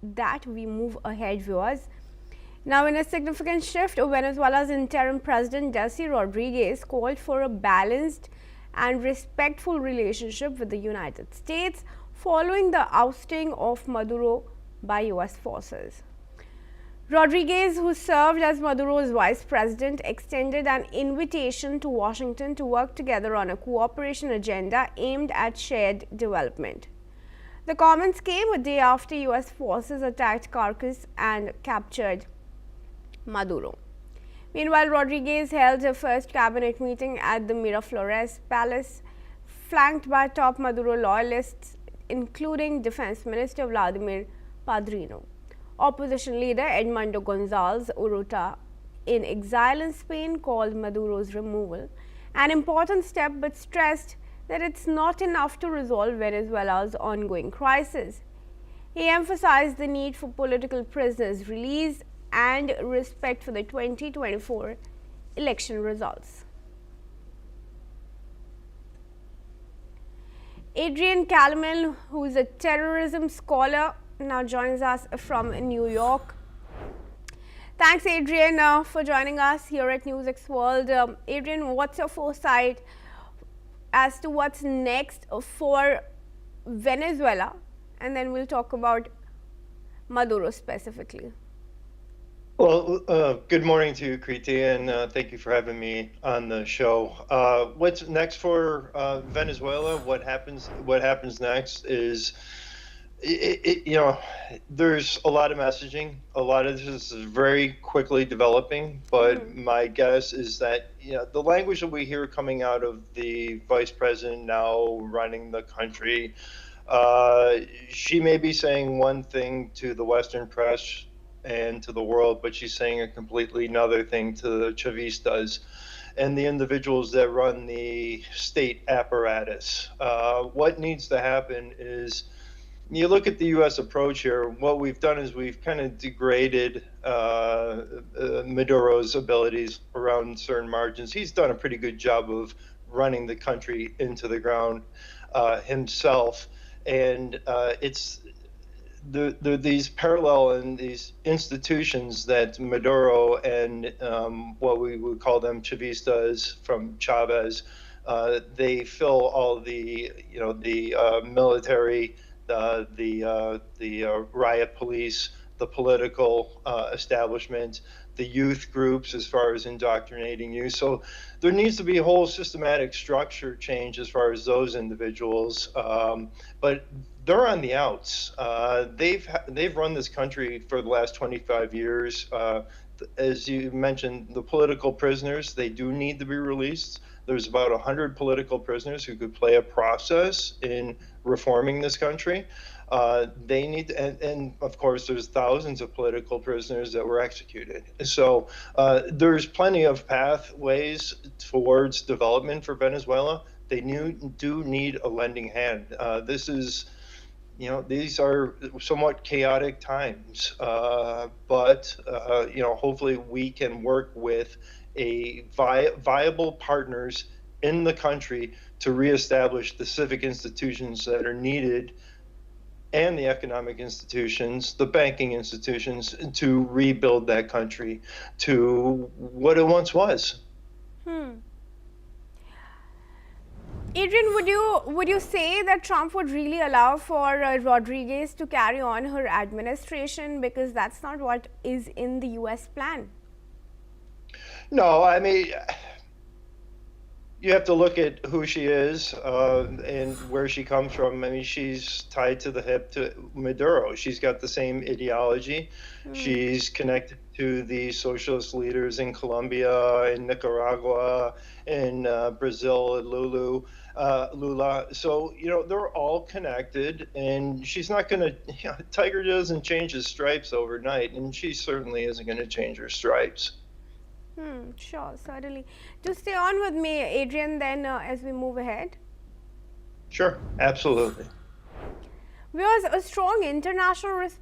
That, we move ahead, viewers. Now, in a significant shift, Venezuela's interim president, Delcy Rodriguez, called for a balanced and respectful relationship with the United States following the ousting of Maduro by U.S. forces. Rodriguez, who served as Maduro's vice president, extended an invitation to Washington to work together on a cooperation agenda aimed at shared development. The comments came a day after U.S. forces attacked Caracas and captured Maduro. Meanwhile, Rodriguez held her first cabinet meeting at the Miraflores Palace, flanked by top Maduro loyalists, including Defense Minister Vladimir Padrino. Opposition leader Edmundo González Urrutia, in exile in Spain, called Maduro's removal an important step but stressed that it's not enough to resolve Venezuela's ongoing crisis. He emphasized the need for political prisoners' release and respect for the 2024 election results. Adrian Calmel, who is a terrorism scholar, now joins us from New York. Thanks, Adrian, for joining us here at NewsX World. Adrian, what's your foresight as to what's next for Venezuela? And then we'll talk about Maduro specifically. Well, good morning to you, Kriti, and thank you for having me on the show. What's next for Venezuela? What happens next is, there's a lot of messaging. A lot of this is very quickly developing, but my guess is that the language that we hear coming out of the vice president now running the country, she may be saying one thing to the Western press and to the world, but she's saying a completely another thing to the Chavistas and the individuals that run the state apparatus. What needs to happen is, you look at the U.S. approach here, what we've done is we've kind of degraded Maduro's abilities around certain margins. He's done a pretty good job of running the country into the ground himself. And it's these parallel and these institutions that Maduro and what we would call them Chavistas from Chavez, they fill all the military, the riot police, the political establishment, the youth groups as far as indoctrinating youth. So there needs to be a whole systematic structure change as far as those individuals, but they're on the outs. They've run this country for the last 25 years. As you mentioned, the political prisoners, they do need to be released. There's about 100 political prisoners who could play a process in reforming this country. They need to, and of course, there's thousands of political prisoners that were executed. So there's plenty of pathways towards development for Venezuela. They do need a lending hand. These are somewhat chaotic times, but hopefully we can work with viable partners in the country to reestablish the civic institutions that are needed and the economic institutions, the banking institutions, to rebuild that country to what it once was. Adrian, would you say that Trump would really allow for Rodriguez to carry on her administration, because that's not what is in the U.S. plan? No, I mean, you have to look at who she is and where she comes from. I mean, she's tied to the hip to Maduro. She's got the same ideology. She's connected to the socialist leaders in Colombia, in Nicaragua, in Brazil, at Lula. So, they're all connected, and she's not going to, Tiger doesn't change his stripes overnight, and she certainly isn't going to change her stripes. Sure, certainly. Just stay on with me, Adrian, then as we move ahead. Sure, absolutely. Viewers, a strong international response